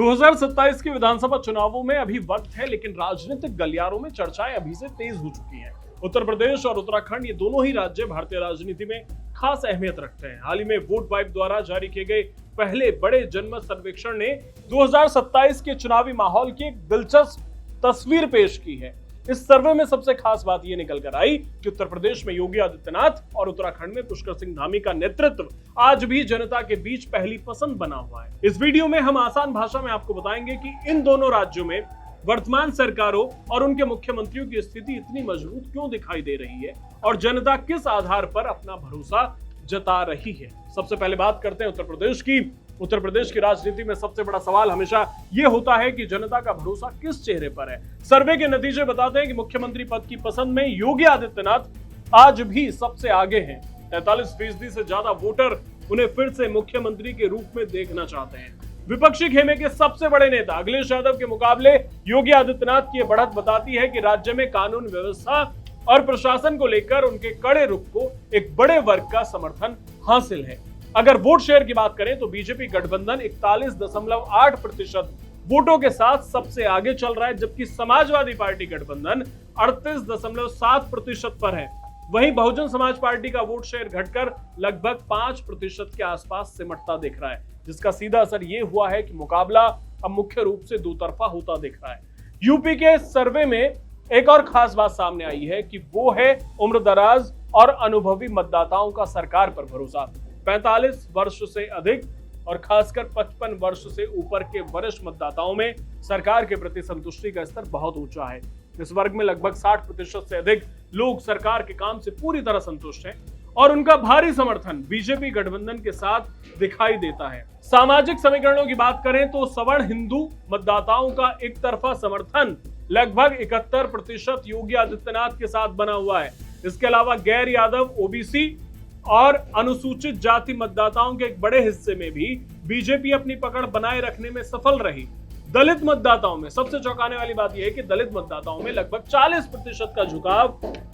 2027 के विधानसभा चुनावों में अभी वक्त है, लेकिन राजनीतिक गलियारों में चर्चाएं अभी से तेज हो चुकी हैं। उत्तर प्रदेश और उत्तराखंड, ये दोनों ही राज्य भारतीय राजनीति में खास अहमियत रखते हैं। हाल ही में वोट वाइब द्वारा जारी किए गए पहले बड़े जनमत सर्वेक्षण ने 2027 के चुनावी माहौल की एक दिलचस्प तस्वीर पेश की है। इस सर्वे में सबसे खास बात यह निकल कर आई कि उत्तर प्रदेश में योगी आदित्यनाथ और उत्तराखंड में पुष्कर सिंह धामी का नेतृत्व आज भी जनता के बीच पहली पसंद बना हुआ है। इस वीडियो में हम आसान भाषा में आपको बताएंगे कि इन दोनों राज्यों में वर्तमान सरकारों और उनके मुख्यमंत्रियों की स्थिति इतनी मजबूत क्यों दिखाई दे रही है और जनता किस आधार पर अपना भरोसा जता रही है। सबसे पहले बात करते हैं उत्तर प्रदेश की। उत्तर प्रदेश की राजनीति में सबसे बड़ा सवाल हमेशा यह होता है कि जनता का भरोसा किस चेहरे पर है। सर्वे के नतीजे बताते हैं कि मुख्यमंत्री पद की पसंद में योगी आदित्यनाथ आज भी सबसे आगे हैं। 43% से ज्यादा वोटर उन्हें फिर से मुख्यमंत्री के रूप में देखना चाहते हैं। विपक्षी खेमे के सबसे बड़े नेता अखिलेश यादव के मुकाबले योगी आदित्यनाथ की बढ़त बताती है कि राज्य में कानून व्यवस्था और प्रशासन को लेकर उनके कड़े रुख को एक बड़े वर्ग का समर्थन हासिल है। अगर वोट शेयर की बात करें तो बीजेपी गठबंधन 41.8% वोटों के साथ सबसे आगे चल रहा है, जबकि समाजवादी पार्टी गठबंधन 38.7% पर है। वहीं बहुजन समाज पार्टी का वोट शेयर घटकर लगभग 5% के आसपास सिमटता दिख रहा है, जिसका सीधा असर यह हुआ है कि मुकाबला अब मुख्य रूप से दो तरफा होता दिख रहा है। यूपी के सर्वे में एक और खास बात सामने आई है कि वो है उम्रदराज और अनुभवी मतदाताओं का सरकार पर भरोसा। 45 वर्ष से अधिक और खासकर 55 वर्ष से ऊपर के वरिष्ठ मतदाताओं में सरकार के प्रति संतुष्टि का स्तर बहुत ऊंचा है। इस वर्ग में लगभग 60% से अधिक लोग सरकार के काम से पूरी तरह संतुष्ट हैं और उनका भारी समर्थन बीजेपी गठबंधन के साथ दिखाई देता है। सामाजिक समीकरणों की बात करें तो सवर्ण हिंदू मतदाताओं का एक तरफा समर्थन लगभग 71% योगी आदित्यनाथ के साथ बना हुआ है। इसके अलावा गैर यादव, ओबीसी और अनुसूचित जाति मतदाताओं के एक बड़े हिस्से में भी बीजेपी अपनी पकड़ बनाए रखने में सफल रही। दलित मतदाताओं में सबसे चौंकाने वाली बात यह है कि दलित मतदाताओं में लगभग 40% का झुकाव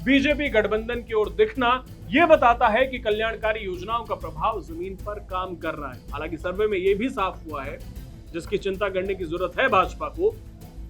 बीजेपी गठबंधन की ओर दिखना यह बताता है कि कल्याणकारी योजनाओं का प्रभाव जमीन पर काम कर रहा है। हालांकि सर्वे में यह भी साफ हुआ है, जिसकी चिंता करने की जरूरत है भाजपा को,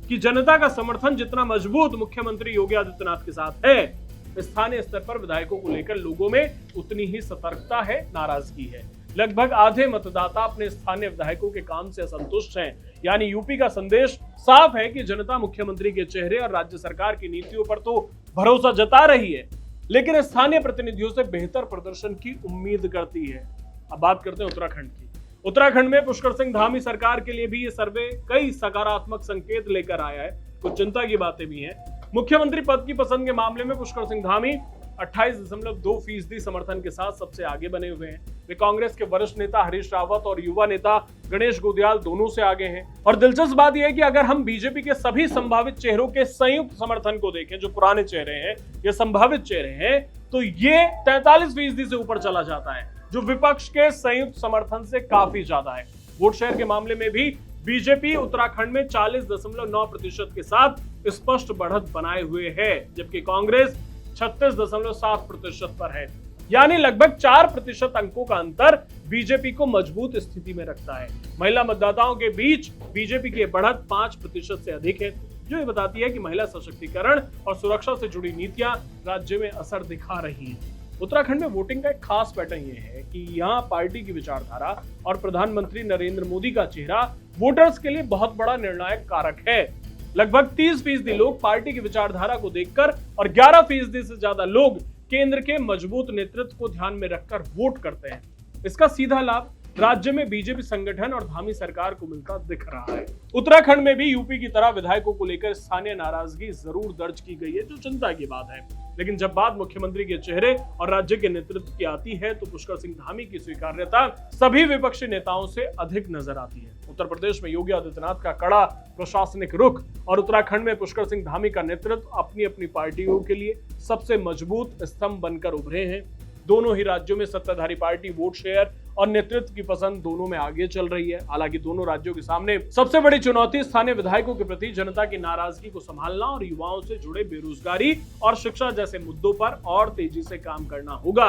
कि जनता का समर्थन जितना मजबूत मुख्यमंत्री योगी आदित्यनाथ के साथ है, स्थानीय स्तर पर विधायकों को लेकर लोगों में उतनी ही सतर्कता है, नाराजगी है। लगभग आधे मतदाता अपने स्थानीय विधायकों के काम से असंतुष्ट हैं। यानी यूपी का संदेश साफ है कि जनता मुख्यमंत्री के चेहरे और राज्य सरकार की नीतियों पर तो भरोसा जता रही है, लेकिन स्थानीय प्रतिनिधियों से बेहतर प्रदर्शन की उम्मीद करती है। अब बात करते हैं उत्तराखंड की। उत्तराखंड में पुष्कर सिंह धामी सरकार के लिए भी ये सर्वे कई सकारात्मक संकेत लेकर आया है। कुछ चिंता की बातें भी हैं। मुख्यमंत्री पद की पसंद के मामले में पुष्कर सिंह धामी 28.2% समर्थन के साथ सबसे आगे बने हुए हैं। वे कांग्रेस के वरिष्ठ नेता हरीश रावत और युवा नेता गणेश गोदियाल दोनों से आगे हैं। और दिलचस्प बात यह है कि अगर हम बीजेपी के सभी संभावित चेहरों के संयुक्त समर्थन को देखें, जो पुराने चेहरे हैं या संभावित चेहरे हैं, तो ये 43% से ऊपर चला जाता है, जो विपक्ष के संयुक्त समर्थन से काफी ज्यादा है। वोट शेयर के मामले में भी बीजेपी उत्तराखंड में 40.9% के साथ स्पष्ट बढ़त बनाए हुए है, जबकि कांग्रेस 36.7% पर है। यानी लगभग 4% अंकों का अंतर बीजेपी को मजबूत स्थिति में रखता है। महिला मतदाताओं के बीच बीजेपी की बढ़त 5% से अधिक है, जो ये बताती है कि महिला सशक्तिकरण और सुरक्षा से जुड़ी नीतियां राज्य में असर दिखा रही हैं। उत्तराखंड में वोटिंग का एक खास पैटर्न यह है कि यहाँ पार्टी की विचारधारा और प्रधानमंत्री नरेंद्र मोदी का चेहरा वोटर्स के लिए बहुत बड़ा निर्णायक कारक है। लगभग 30% लोग पार्टी की विचारधारा को देखकर और 11% से ज्यादा लोग केंद्र के मजबूत नेतृत्व को ध्यान में रखकर वोट करते हैं। इसका सीधा लाभ राज्य में बीजेपी संगठन और धामी सरकार को मिलता दिख रहा है। उत्तराखंड में भी यूपी की तरह विधायकों को लेकर स्थानीय नाराजगी जरूर दर्ज की गई है, जो चिंता की बात है। लेकिन जब बात मुख्यमंत्री के चेहरे और राज्य के नेतृत्व की आती है, तो पुष्कर सिंह धामी की स्वीकार्यता सभी विपक्षी नेताओं से अधिक नजर आती है। उत्तर प्रदेश में योगी आदित्यनाथ का कड़ा प्रशासनिक रुख और उत्तराखंड में पुष्कर सिंह धामी का नेतृत्व अपनी अपनी पार्टियों के लिए सबसे मजबूत स्तंभ बनकर उभरे हैं। दोनों ही राज्यों में सत्ताधारी पार्टी वोट शेयर और नेतृत्व की पसंद दोनों में आगे चल रही है। हालांकि दोनों राज्यों के सामने सबसे बड़ी चुनौती स्थानीय विधायकों के प्रति जनता की नाराजगी को संभालना और युवाओं से जुड़े बेरोजगारी और शिक्षा जैसे मुद्दों पर और तेजी से काम करना होगा।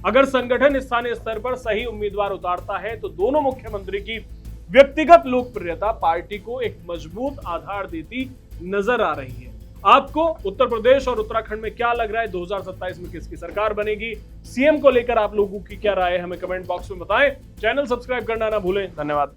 अगर संगठन स्थानीय स्तर पर सही उम्मीदवार उतारता है तो दोनों मुख्यमंत्री की व्यक्तिगत लोकप्रियता पार्टी को एक मजबूत आधार देती नजर आ रही है। आपको उत्तर प्रदेश और उत्तराखंड में क्या लग रहा है, 2027 में किसकी सरकार बनेगी? सीएम को लेकर आप लोगों की क्या राय है, हमें कमेंट बॉक्स में बताएं। चैनल सब्सक्राइब करना ना भूलें। धन्यवाद।